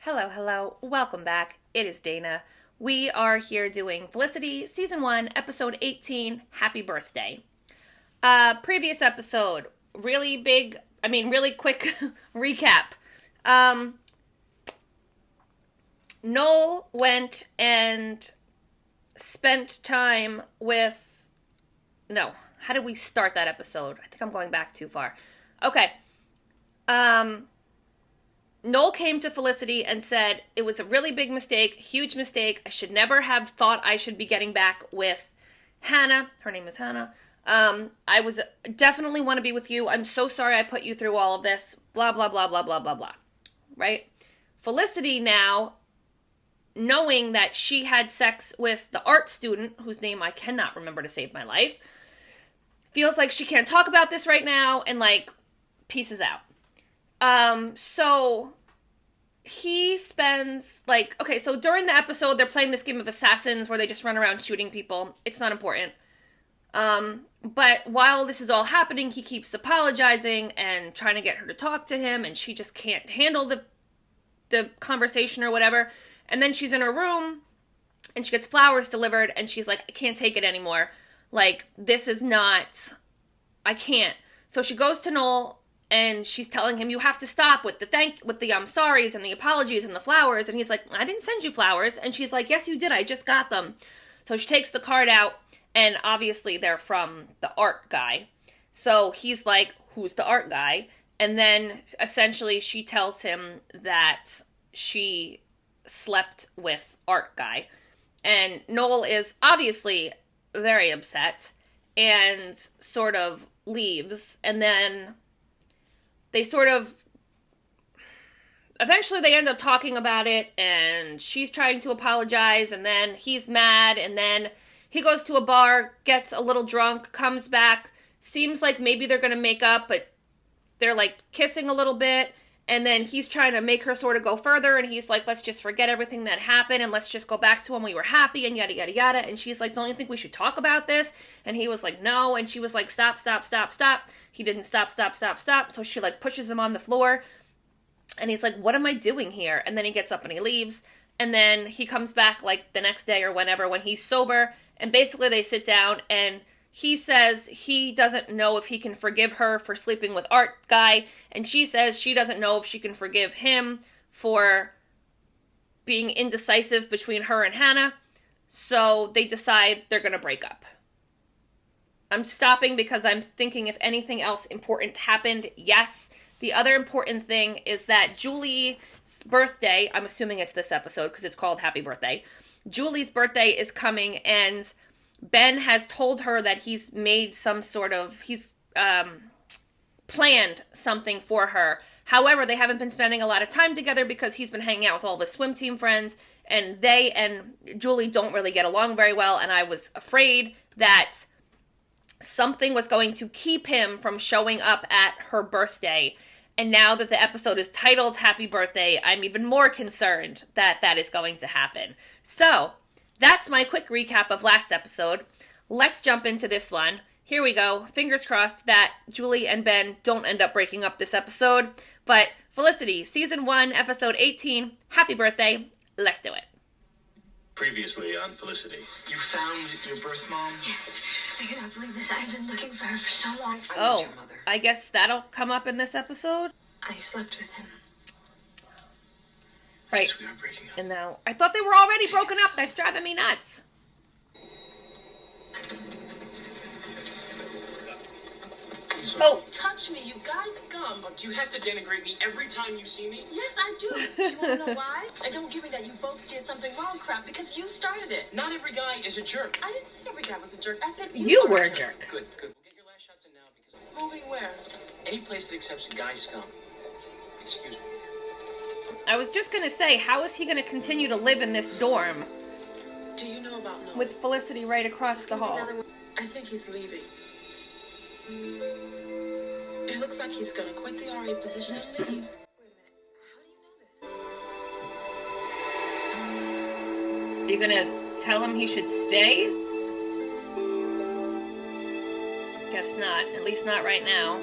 Hello, hello. Welcome back. It is Dana. We are here doing Felicity, Season 1, Episode 18, Happy Birthday. Previous episode, really quick recap. Noel went and spent time with... No, how did we start that episode? I think I'm going back too far. Okay. Noel came to Felicity and said, it was a really big mistake, huge mistake. I should never have thought I should be getting back with Hannah. Her name is Hannah. I was definitely want to be with you. I'm so sorry I put you through all of this. Blah, blah, blah, blah, blah, blah, blah. Right? Felicity now, knowing that she had sex with the art student, whose name I cannot remember to save my life, feels like she can't talk about this right now and, pieces out. So he spends, so during the episode, they're playing this game of assassins where they just run around shooting people. It's not important. But while this is all happening, he keeps apologizing and trying to get her to talk to him, and she just can't handle the conversation or whatever. And then she's in her room, and she gets flowers delivered, and she's like, I can't take it anymore. This is not, I can't. So she goes to Noel, and she's telling him, you have to stop with the sorries and the apologies and the flowers. And he's like, I didn't send you flowers. And she's like, yes, you did. I just got them. So she takes the card out, and obviously they're from the art guy. So he's like, who's the art guy? And then essentially she tells him that she slept with art guy. And Noel is obviously very upset and sort of leaves. And then eventually they end up talking about it, and she's trying to apologize, and then he's mad, and then he goes to a bar, gets a little drunk, comes back, seems like maybe they're going to make up, but they're kissing a little bit, and then he's trying to make her sort of go further, and he's like, let's just forget everything that happened, and let's just go back to when we were happy, and yada, yada, yada, and she's like, don't you think we should talk about this? And he was like, no, and she was like, stop, stop, stop, stop. He didn't stop, so she pushes him on the floor, and he's like, what am I doing here? And then he gets up and he leaves, and then he comes back the next day or whenever when he's sober, and basically they sit down, and he says he doesn't know if he can forgive her for sleeping with art guy, and she says she doesn't know if she can forgive him for being indecisive between her and Hannah, so they decide they're going to break up. I'm stopping because I'm thinking if anything else important happened. Yes. The other important thing is that Julie's birthday, I'm assuming it's this episode because it's called Happy Birthday. Julie's birthday is coming, and Ben has told her that he's made he's planned something for her. However, they haven't been spending a lot of time together because he's been hanging out with all the swim team friends, and they and Julie don't really get along very well, and I was afraid that something was going to keep him from showing up at her birthday. And now that the episode is titled Happy Birthday, I'm even more concerned that that is going to happen. So, that's my quick recap of last episode. Let's jump into this one. Here we go. Fingers crossed that Julie and Ben don't end up breaking up this episode. But Felicity, Season 1, Episode 18, Happy Birthday. Let's do it. Previously on Felicity. You found your birth mom? Yeah. I cannot believe this. I've been looking for her for so long. Oh, your mother. I guess that'll come up in this episode? I slept with him. Right. So we are breaking up. And now, I thought they were already broken up. That's driving me nuts. Oh, Touch me, you guys scum. but you have to denigrate me every time you see me? Yes, I do. Do you want to know why? And don't give me that you both did something wrong crap, because you started it. Not every guy is a jerk. I didn't say every guy was a jerk. I said You are were a jerk. Good. We'll get your last shots in now because Moving where? any place that accepts a guy scum. Excuse me. I was just going to say, how is he going to continue to live in this dorm Do you know about Noah? with Felicity right across the hall? I think he's leaving. It looks like he's gonna quit the RA position and leave. Wait a minute. How do you know this? Are you going to tell him he should stay? Guess not. At least not right now.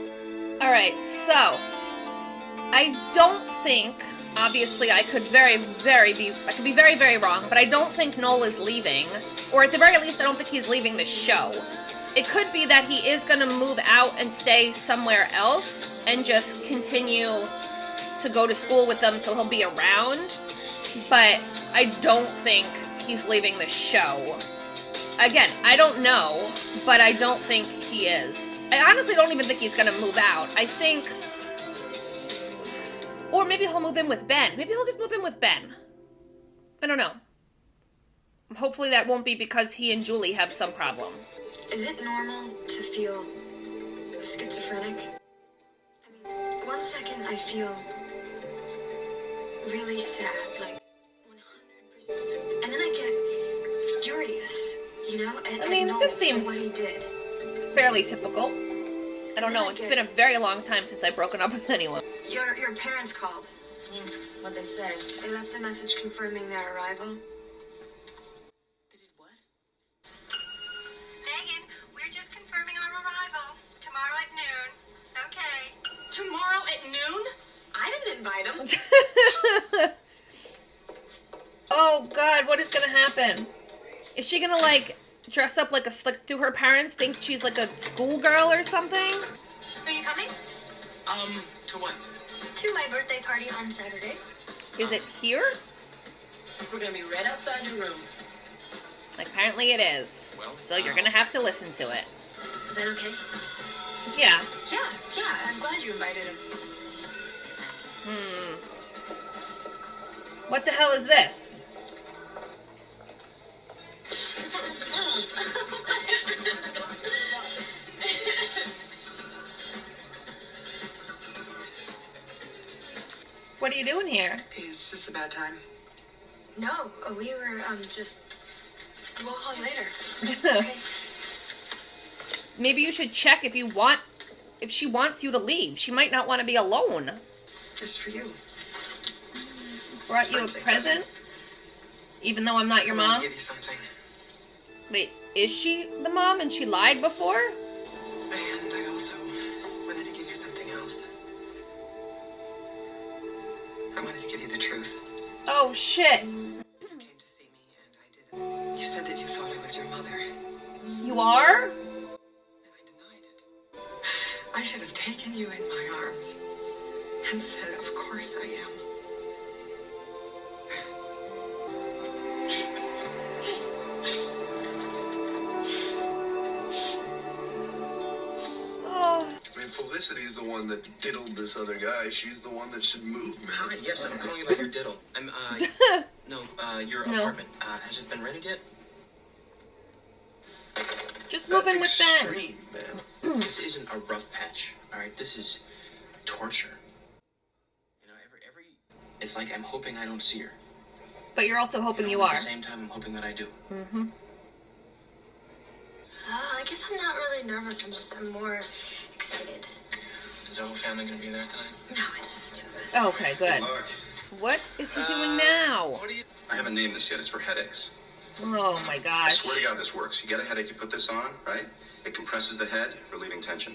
Alright, so I don't think Obviously, I could be very, very wrong, but I don't think Noel is leaving. Or at the very least, I don't think he's leaving the show. It could be that he is going to move out and stay somewhere else and just continue to go to school with them so he'll be around. But I don't think he's leaving the show. Again, I don't know, but I don't think he is. I honestly don't even think he's going to move out. I think... Or maybe he'll move in with Ben. Maybe he'll just move in with Ben. I don't know. Hopefully that won't be because he and Julie have some problem. Is it normal to feel schizophrenic? I mean, 1 second I feel really sad, like 100%. And then I get furious, you know? I mean, this seems what he did. fairly typical. I don't know. It's been a very long time since I've broken up with anyone. Your parents called. What'd they say? They left a message confirming their arrival. They did what? Megan, we're just confirming our arrival. Tomorrow at noon. Okay. Tomorrow at noon? I didn't invite them. Oh, God, what is gonna happen? Is she gonna, like, dress up like do her parents think she's like a schoolgirl or something? Are you coming? To what? To my birthday party on Saturday. Is it here? We're gonna be right outside your room. Like, apparently it is. Well, so you're gonna have to listen to it. Is that okay? Yeah. Yeah, I'm glad you invited him. What the hell is this? What are you doing here? Is this a bad time? No, we were, just... We'll call you later. Okay. Maybe you should check if she wants you to leave. She might not want to be alone. This is for you. Brought you a Birthday present? Even though I'm not your I wanna mom? give you something. Wait, is she the mom and she lied before? And I also wanted to give you something else. I wanted to give you the truth. Oh, shit. You came to see me and I did it. You said that you thought I was your mother. You are? And I denied it. I should have taken you in my arms and said, of course I am. Oh. I mean, Felicity's the one that diddled this other guy. She's the one that should move, man. Hi, yes, I'm calling about your diddle. Your No. apartment. Has it been rented yet? Just move in with Ben. extreme, man. This isn't a rough patch, all right? This is torture. You know, every it's like I'm hoping I don't see her. But you're also hoping you At are. the same time, I'm hoping that I do. I guess I'm not really nervous. I'm more excited. Is the whole family gonna be there tonight? No, it's just the two of us. Okay, good. Look, What is he doing now? What do you? I haven't named this yet. It's for headaches. Oh my I gosh. swear to God this works. You get a headache, you put this on, right? It compresses the head, relieving tension.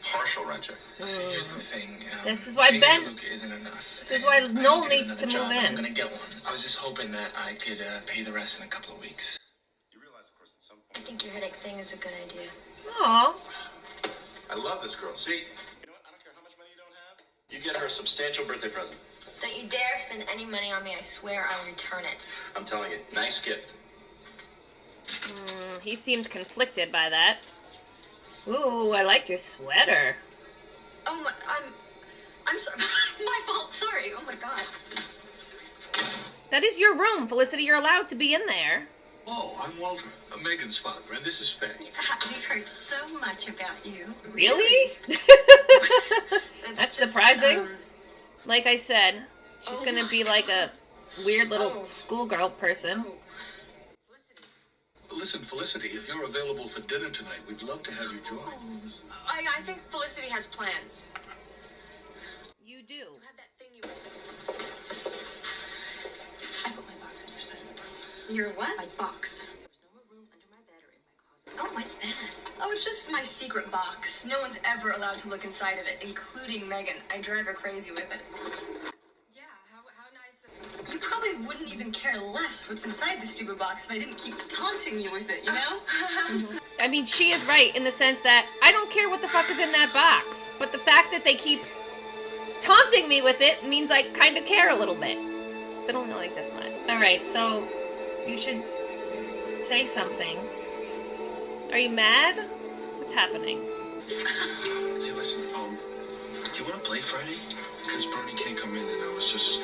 Partial wrenching. See, here's the thing. This is why being Ben- Luke isn't enough. This is why I need Noel to get needs to another move job. in. I'm gonna get one. I was just hoping that I could pay the rest in a couple of weeks. You realize, of course, at some I point. think your headache thing is a good idea. Aw. I love this girl. See? You know what? I don't care how much money you don't have. You get her a substantial birthday present. Don't you dare spend any money on me. I swear I'll return it. I'm telling you. Nice gift. He seemed conflicted by that. Ooh, I like your sweater. Oh my, I'm sorry. My fault. Sorry. Oh my God. That is your room, Felicity. You're allowed to be in there. Oh, I'm Walter, Megan's father, and this is Faye. We've heard so much about you. Really? That's just, surprising. Like I said, she's gonna be like a weird little Oh. schoolgirl person. Listen, Felicity, if you're available for dinner tonight, we'd love to have you join. I think Felicity has plans. You do. You have that thing you... I put my box in your side. Your what? My box. There was no more room under my bed or in my closet. Oh, what's that? Oh, it's just my secret box. No one's ever allowed to look inside of it, including Megan. I drive her crazy with it. Yeah, how nice of... You probably wouldn't even care less what's inside the stupid box if I didn't keep taunting you with it, you know? I mean, she is right in the sense that I don't care what the fuck is in that box. But the fact that they keep taunting me with it means I kind of care a little bit. But only like this much. Alright, so you should say something. Are you mad? What's happening? Hey, listen, do you want to play Friday? Because Bernie can't come in and I was just...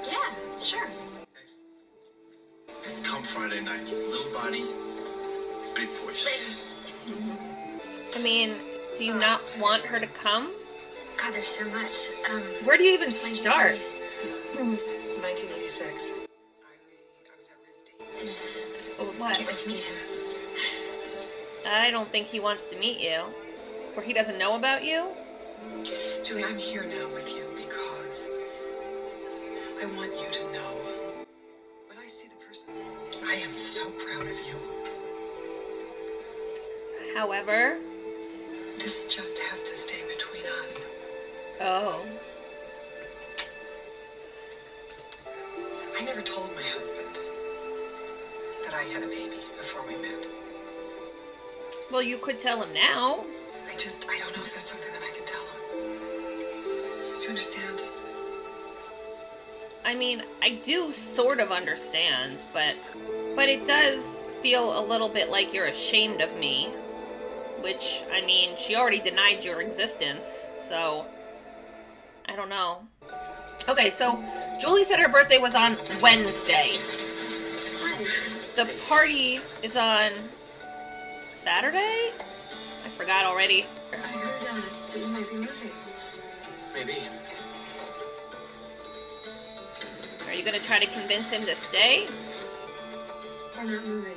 Yeah, sure. Come Friday night. Little body, big voice. I mean, do you not want her to come? God, there's so much. Where do you even start? 1986. I was at RISD. I just What? can't wait to meet him. I don't think he wants to meet you. Or he doesn't know about you? Julie, I'm here now with you because I want you to know. When I see the person, I am so proud of you. However... This just has to stay between us. Oh. I never told my husband that I had a baby before we met. Well, you could tell him now. I don't know if that's something that I can tell him. Do you understand? I mean, I do sort of understand, but it does feel a little bit like you're ashamed of me. Which, I mean, she already denied your existence, so I don't know. Okay, so Julie said her birthday was on Wednesday. The party is on Saturday? I forgot already. I heard that you might be moving. Maybe. Are you gonna try to convince him to stay? We're not moving.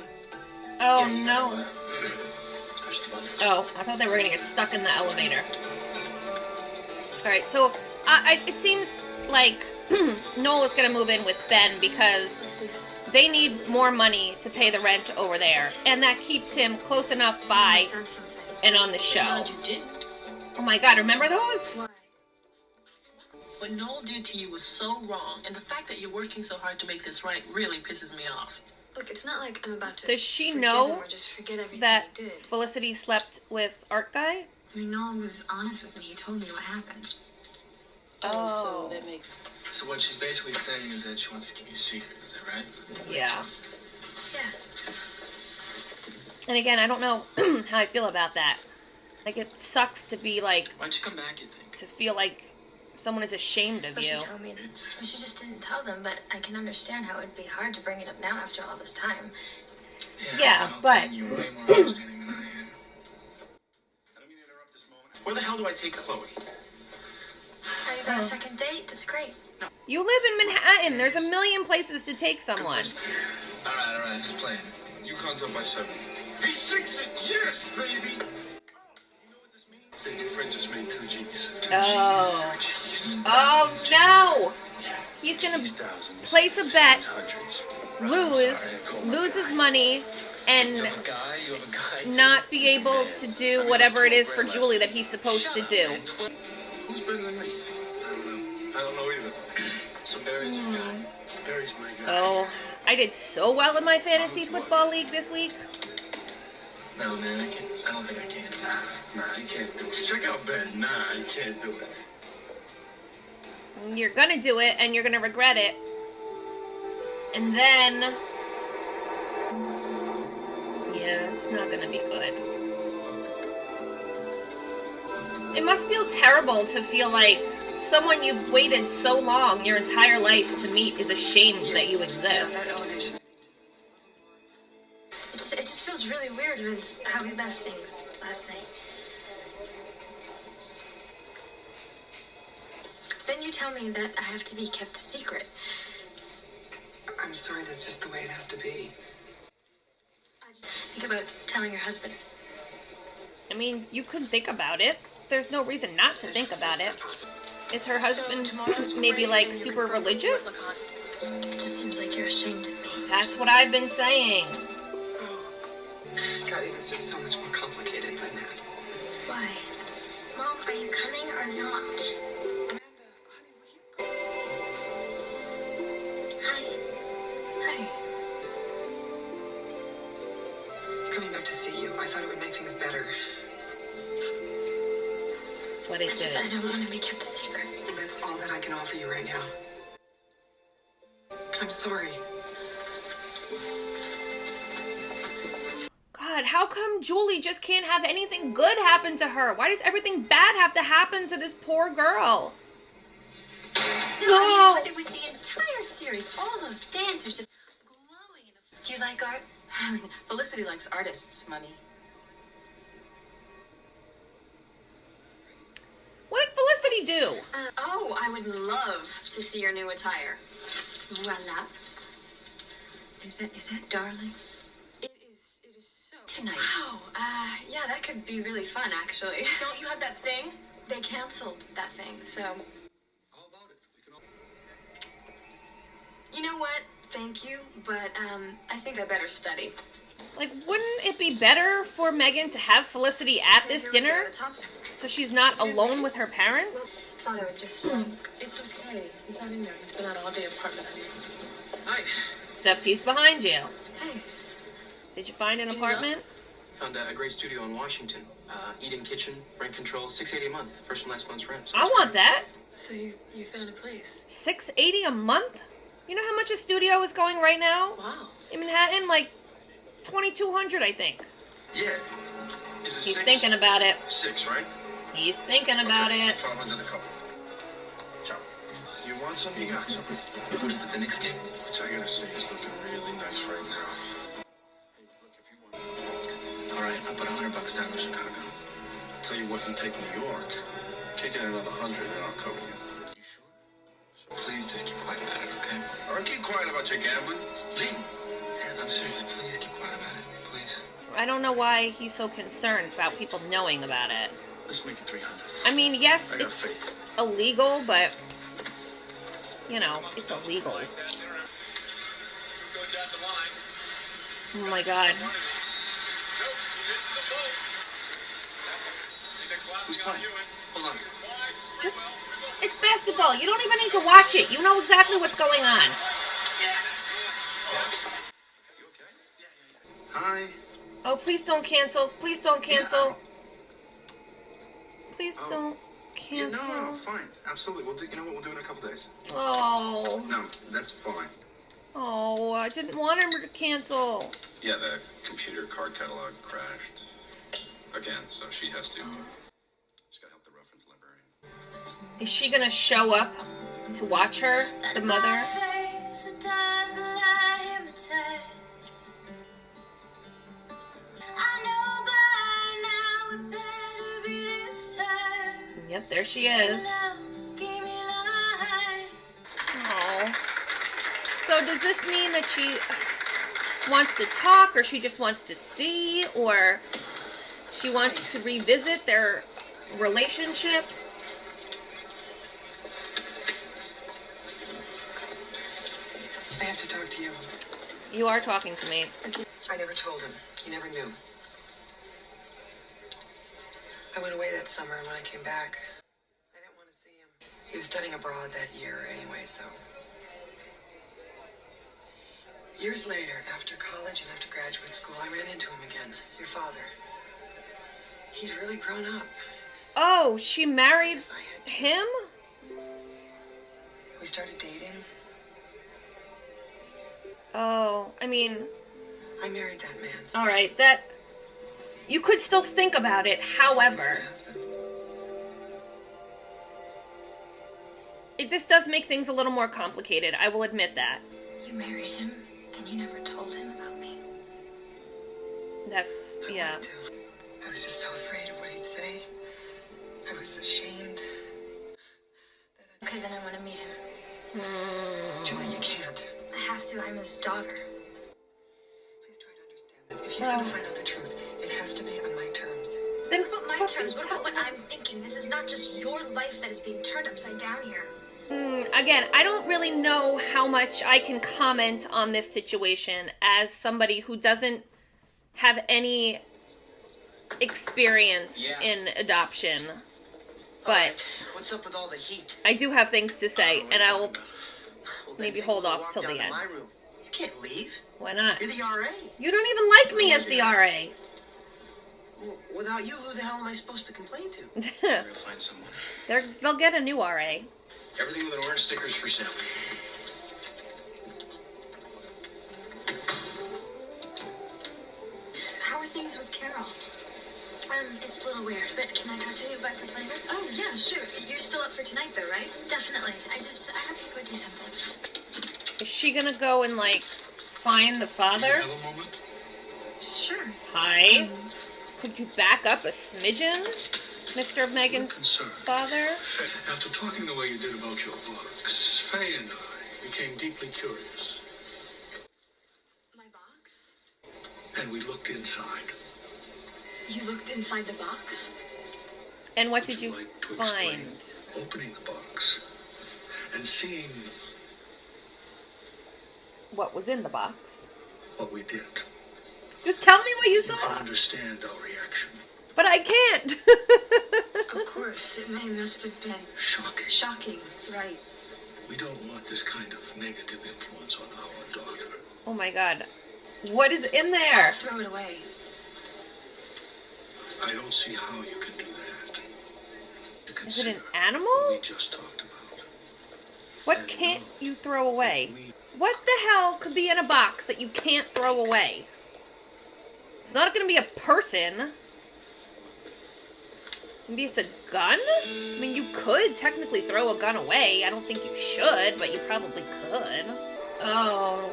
Oh, Yeah, you know, no. there's the buttons. Oh, I thought they were gonna get stuck in the elevator. Alright, so it seems like Noel is gonna move in with Ben because they need more money to pay the rent over there. And that keeps him close enough by Said something. and on the show. Glad you did. Oh my god, remember those? Why? What Noel did to you was so wrong, and the fact that you're working so hard to make this right really pisses me off. Look, it's not like I'm about to. Does she forgive know him or just forget everything that he did. Felicity slept with Art Guy? I mean, Noel was honest with me. He told me what happened. Oh. So that makes... So what she's basically saying is that she wants to keep you secret, is that right? Yeah. Yeah. And again, I don't know how I feel about that. Like, it sucks to be like, Why'd you come back, you think? to feel like someone is ashamed of But you. she told me that. Well, she just didn't tell them, but I can understand how it would be hard to bring it up now after all this time. Yeah, well, but- Ben, you're way more understanding than I am. I don't mean to interrupt this moment. Where the hell do I take Chloe? Now you got a second date? That's great. You live in Manhattan. There's a million places to take someone. Alright, just playing. UConn's up by 7. He sinks it! Yes, baby! You know what this means? That your friend just made 2 G's. 2 Oh. G's. Oh no! He's gonna G's, thousands, place a bet, hundreds. loses money, and You have a guy not be able to do whatever it is for Julie that he's supposed to do. Who's better than me? I don't know either. So Barry's your guy. Barry's my guy. Oh, I did so well in my fantasy football league this week. No, man, I don't think I can. Nah, I can't do it. Check out Ben. Nah, I can't do it. You're gonna do it, and you're gonna regret it. And then... yeah, it's not gonna be good. It must feel terrible to feel like someone you've waited so long, your entire life, to meet is ashamed that you exist. It just feels really weird with how we left things last night. Then you tell me that I have to be kept a secret. I'm sorry, that's just the way it has to be. I just think about telling your husband. I mean, you could think about it. There's no reason not to think about it. Is her husband maybe like super religious? It just seems like you're ashamed of me. That's what I've been saying. Oh, God, it is just so much more complicated Are you coming or not? Hi. Hi. Coming back to see you, I thought it would make things better. What it I did. don't want to be kept a secret. That's all that I can offer you right now. I'm sorry. God, how come Julie just can't have anything good happen to her? Why does everything bad have to happen to this poor girl? No, it was the entire series. All those dancers just glowing in the... Do you like art? Felicity likes artists, Mummy. What did Felicity do? Oh, I would love to see your new attire. Voila. Is that darling? It is so... Tonight. Wow, yeah, that could be really fun, actually. Don't you have that thing? They canceled that thing, so... How about it? We can all... You know what? Thank you, but, I think I better study. Like, wouldn't it be better for Megan to have Felicity at this Here we go, dinner the top. so she's not alone with her parents? Thought I would just... It's okay. He's not in there. He's been out all day apartment hunting. Hi. Except he's behind you. Hey, Did you find an apartment? Found a great studio in Washington. Eat-in kitchen, rent control, $680 a month. First and last month's rent. So I it's want great. that. So you found a place? $680 a month? You know how much a studio is going right now? Wow. In Manhattan, like $2,200, I think. Yeah. Is it He's 6? thinking about it. 6, right? He's thinking about Okay, it. 500 a couple. Ciao. You want some? You got some. What is it, the Knicks game? Which I gotta say is looking really nice right now. Hey, look, if you want... All right, I'll put $100 down in Chicago. Tell you what, you take New York. Kick in another 100 and I'll cover you. You sure? Please just keep quiet about it, okay? All right, keep quiet about your gambling. Lynn! Man, I'm serious. Please keep quiet about it. Please. I don't know why he's so concerned about people knowing about it. Let's make it 300. I mean, yes, I got it's faith. illegal, but, you know, it's illegal. Oh my God. Who's playing? Hold on. Just, it's basketball. You don't even need to watch it. You know exactly what's going on. You okay? Hi. Oh, please don't cancel. Please don't cancel. Please Oh. don't Yeah, cancel. no, fine. Absolutely. We'll do. You know what? We'll do it in a couple days. Oh. No, that's fine. Oh, I didn't want him to cancel. Yeah, the computer card catalog crashed again, so she has to. She's got to help the reference librarian. Is she gonna show up to watch her, the mother? Yep, there she is. Oh. So does this mean that she wants to talk, or she just wants to see, or she wants to revisit their relationship? I have to talk to you. You are talking to me. I never told him. He never knew. I went away that summer, and when I came back, I didn't want to see him. He was studying abroad that year anyway, so... Years later, after college and after graduate school, I ran into him again. Your father. He'd really grown up. Oh, she married Yes, I had to. him? We started dating. Oh, I mean, I married that man. all right, that you could still think about it. He was However, my husband. this does make things a little more complicated. I will admit that. you married him, and you never told him about me. That's, I yeah. wanted to. I was just so afraid of what he'd say. I was ashamed. Okay, then I want to meet him. Julie, you can't. I have to. I'm his daughter. Please try to understand this. If he's going to find out the truth, it has to be on my terms. Then What about my fucking terms? What tell about what me. I'm thinking? This is not just your life that is being turned upside down here. Again, I don't really know how much I can comment on this situation as somebody who doesn't have any experience Yeah. in adoption. But What's up with all the heat? I do have things to say, and I will Well, then maybe take hold a off walk till down the to end. my room. You can't leave. Why not? You're the RA. You don't even like me as the RA. Well, without you, who the hell am I supposed to complain to? We'll find someone. They'll get a new RA. Everything with an orange sticker's for sale. How are things with Carol? It's a little weird, but can I talk to you about this later? Oh, yeah, sure. You're still up for tonight, though, right? Definitely. I have to go do something. Is she gonna go and, like, find the Do you father? have a moment? Sure. Hi. Could you back up a smidgen, Mr. Megan's Concerned. father? After talking the way you did about your box, Faye and I became deeply curious, My box? and we looked inside. You looked inside the box? And what Would did you like to find? explain opening the box and seeing What was in the box? what we did? Just tell me what you You can saw. understand our reaction. But I can't. Of course, it must have been Shocking. shocking, right? We don't want this kind of negative influence on our daughter. Oh my god. What is in there? Throw it away. I don't see how you can do that. To Is it an consider animal? what we just talked about. What can't you throw away? What the hell could be in a box that you can't throw away? It's not gonna be a person. Maybe it's a gun? I mean, you could technically throw a gun away. I don't think you should, but you probably could. Oh.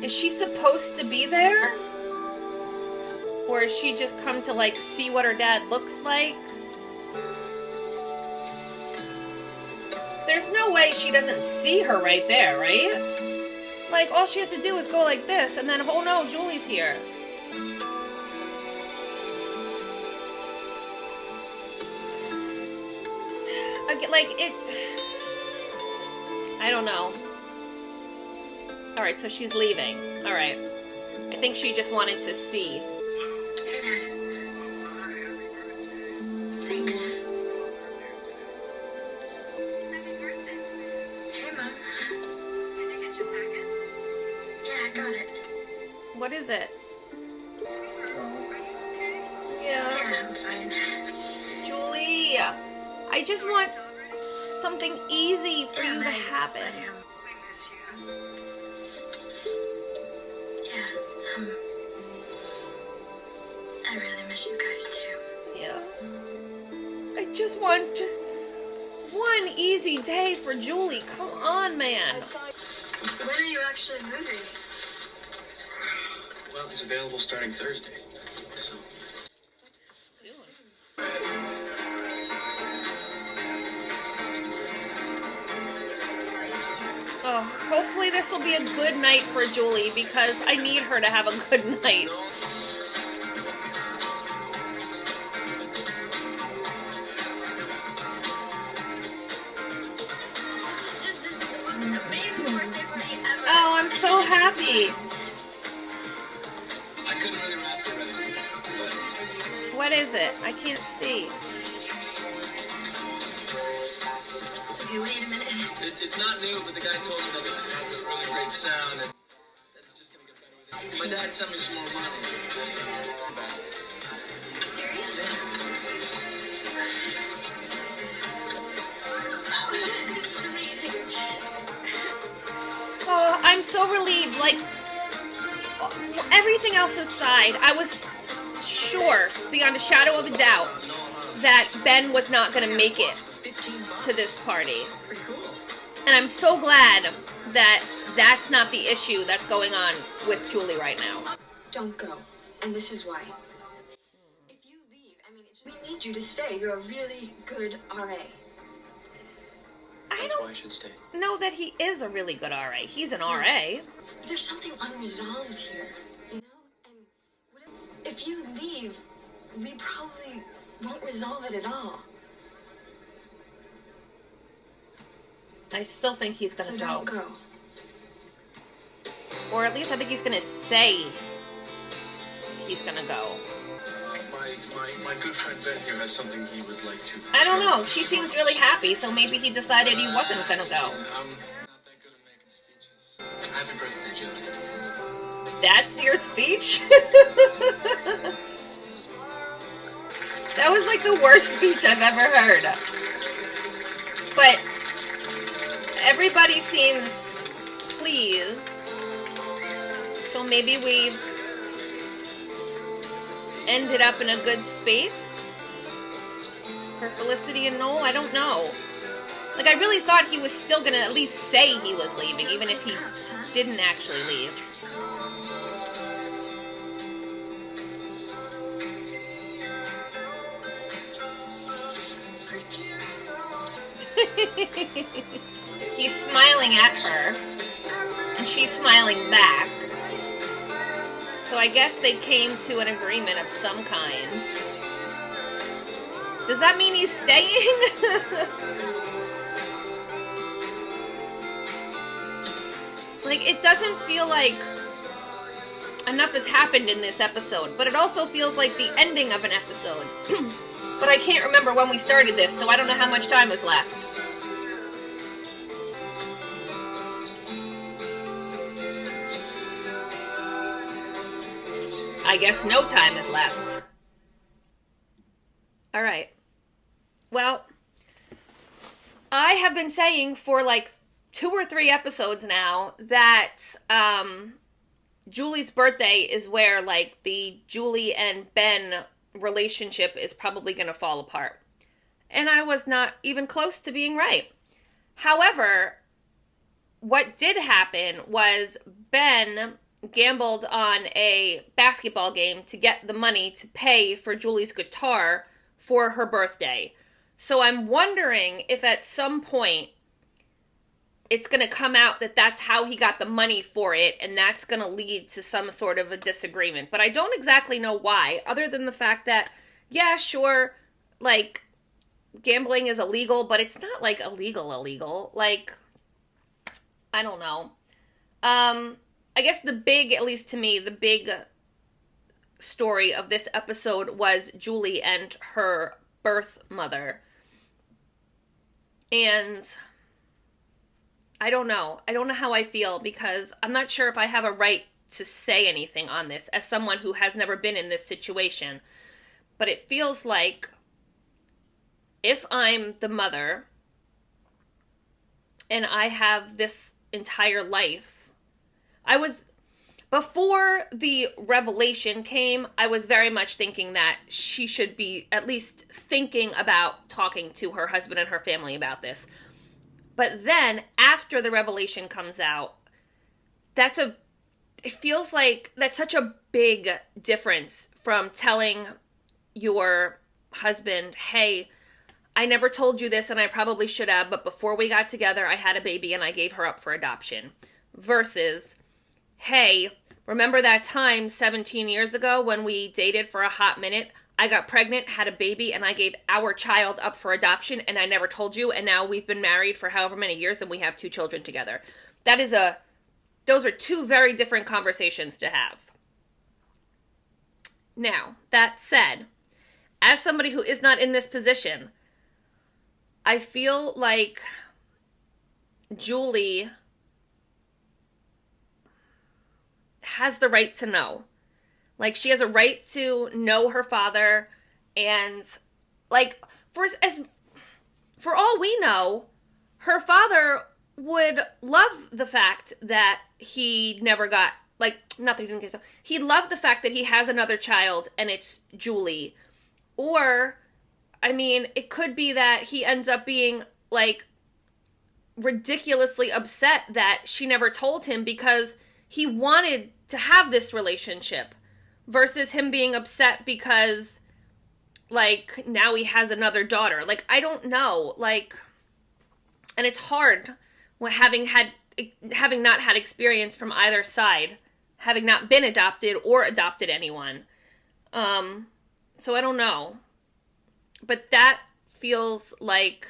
Is she supposed to be there? Or is she just come to, like, see what her dad looks like? There's no way she doesn't see her right there, right? Like, all she has to do is go like this, and then, oh no, Julie's here. I get, like, it... I don't know. Alright, so she's leaving. Alright. I think she just wanted to see. Hey, Dad. Thanks. Hey, Mom. Yeah, I got it. What is it? Yeah. Yeah, I'm fine. Julie! I just want something easy for you to happen. Yeah, I really miss you guys too. Yeah. I just want just one easy day for Julie. Come on, man. When are you actually moving? Well, it's available starting Thursday. So, Oh, hopefully this will be a good night for Julie because I need her to have a good night. This is the most amazing birthday party ever. Oh, I'm so happy. I couldn't really wrap it right. What is it? I can't see. Okay, wait a minute. It's not new, but the guy told me that it has a really great sound and that it's just gonna get better with it. My dad sent me some more money. Are you serious? Wow, this is amazing. Oh, I'm so relieved. Like, everything else aside, I was sure, beyond a shadow of a doubt, that Ben was not going to make it to this party. Pretty cool. And I'm so glad that that's not the issue that's going on with Julie right now. Don't go. And this is why. If you leave, we need you to stay. You're a really good RA. I That's why I don't should stay. know that he is a really good RA. He's an RA. There's something unresolved here, you know? And if you leave, we probably won't resolve it at all. I still think he's going So to don't go. go. Or at least I think he's going to say he's going to go. My My good friend Ben here has something he would like to. I don't know. She seems really happy, so maybe he decided he wasn't gonna go. I'm not that good at making speeches. Happy birthday, Julie. That's your speech? That was like the worst speech I've ever heard. But everybody seems pleased. So maybe we've ended up in a good space for Felicity and Noel. I don't know. Like, I really thought he was still gonna at least say he was leaving, even if he didn't actually leave. He's smiling at her, and she's smiling back. So I guess they came to an agreement of some kind. Does that mean he's staying? Like, it doesn't feel like enough has happened in this episode, but it also feels like the ending of an episode. But I can't remember when we started this, so I don't know how much time is left. I guess no time is left. All right. Well, I have been saying for like 2 or 3 episodes now that Julie's birthday is where like the Julie and Ben relationship is probably going to fall apart. And I was not even close to being right. However, what did happen was Ben gambled on a basketball game to get the money to pay for Julie's guitar for her birthday. So I'm wondering if at some point it's going to come out that that's how he got the money for it, and that's going to lead to some sort of a disagreement. But I don't exactly know why, other than the fact that, yeah, sure, like, gambling is illegal, but it's not, like, illegal. Like, I don't know. I guess the big, at least to me, the big story of this episode was Julie and her birth mother. And I don't know. I don't know how I feel, because I'm not sure if I have a right to say anything on this as someone who has never been in this situation. But it feels like if I'm the mother and I have this entire life, before the revelation came, I was very much thinking that she should be at least thinking about talking to her husband and her family about this. But then, after the revelation comes out, it feels like that's such a big difference from telling your husband, hey, I never told you this and I probably should have, but before we got together, I had a baby and I gave her up for adoption. Versus, hey, remember that time 17 years ago when we dated for a hot minute? I got pregnant, had a baby, and I gave our child up for adoption, and I never told you, and now we've been married for however many years, and we have 2 children together. Those are 2 very different conversations to have. Now, that said, as somebody who is not in this position, I feel like Julie has the right to know. Like, she has a right to know her father, and, like, for all we know, her father would love the fact that he never got, like, nothing didn't get so. He loved the fact that he has another child, and it's Julie. Or, I mean, it could be that he ends up being, like, ridiculously upset that she never told him because he wanted to have this relationship. Versus him being upset because, like, now he has another daughter. Like, I don't know. Like, and it's hard having not had experience from either side, having not been adopted or adopted anyone. So I don't know. But that feels like,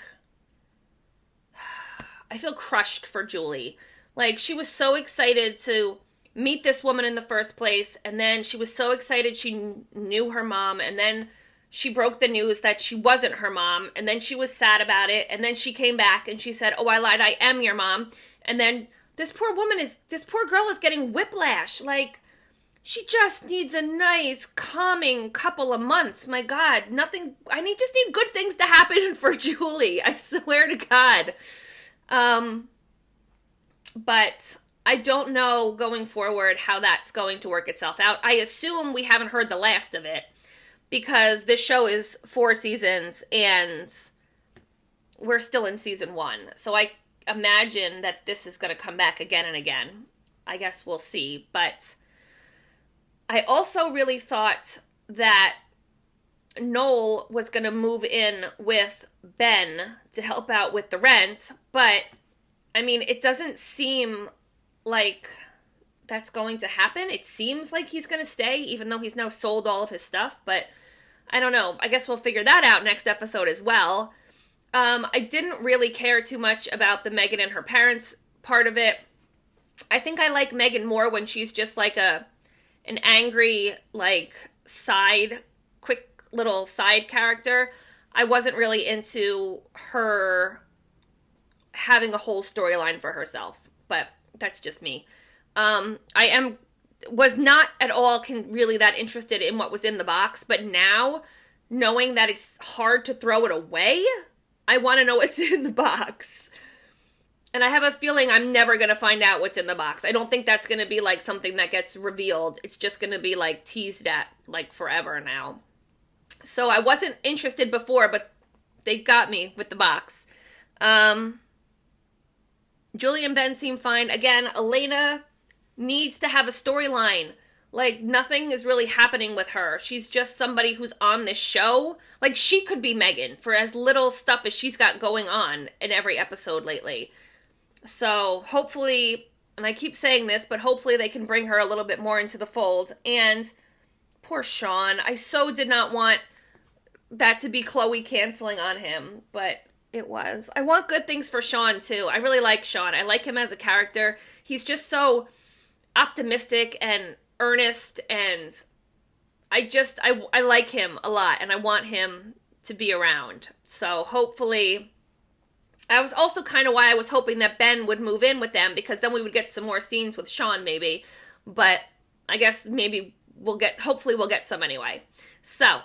I feel crushed for Julie. Like, she was so excited to meet this woman in the first place, and then she was so excited she knew her mom, and then she broke the news that she wasn't her mom, and then she was sad about it, and then she came back and she said, "Oh, I lied, I am your mom." And then this poor girl is getting whiplash. Like, she just needs a nice, calming couple of months. My God, I just need good things to happen for Julie. I swear to God. But I don't know going forward how that's going to work itself out. I assume we haven't heard the last of it, because this show is 4 seasons and we're still in season 1. So I imagine that this is going to come back again and again. I guess we'll see. But I also really thought that Noel was going to move in with Ben to help out with the rent. But, I mean, it doesn't seem like that's going to happen. It seems like he's going to stay, even though he's now sold all of his stuff. But I don't know. I guess we'll figure that out next episode as well. I didn't really care too much about the Megan and her parents part of it. I think I like Megan more when she's just like an angry, like, quick little side character. I wasn't really into her having a whole storyline for herself, but that's just me. Was not at all really that interested in what was in the box, but now, knowing that it's hard to throw it away, I want to know what's in the box. And I have a feeling I'm never going to find out what's in the box. I don't think that's going to be like something that gets revealed. It's just going to be like teased at like forever now. So I wasn't interested before, but they got me with the box. Julie and Ben seem fine. Again, Elena needs to have a storyline. Like, nothing is really happening with her. She's just somebody who's on this show. Like, she could be Megan for as little stuff as she's got going on in every episode lately. So, hopefully, and I keep saying this, but hopefully they can bring her a little bit more into the fold. And poor Sean. I so did not want that to be Chloe canceling on him, but it was. I want good things for Sean, too. I really like Sean. I like him as a character. He's just so optimistic and earnest, and I like him a lot, and I want him to be around. So hopefully, I was also kind of why I was hoping that Ben would move in with them, because then we would get some more scenes with Sean maybe, but I guess maybe hopefully we'll get some anyway. So,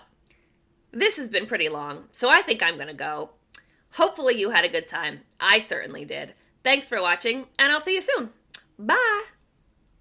this has been pretty long, so I think I'm gonna go. Hopefully you had a good time. I certainly did. Thanks for watching, and I'll see you soon. Bye!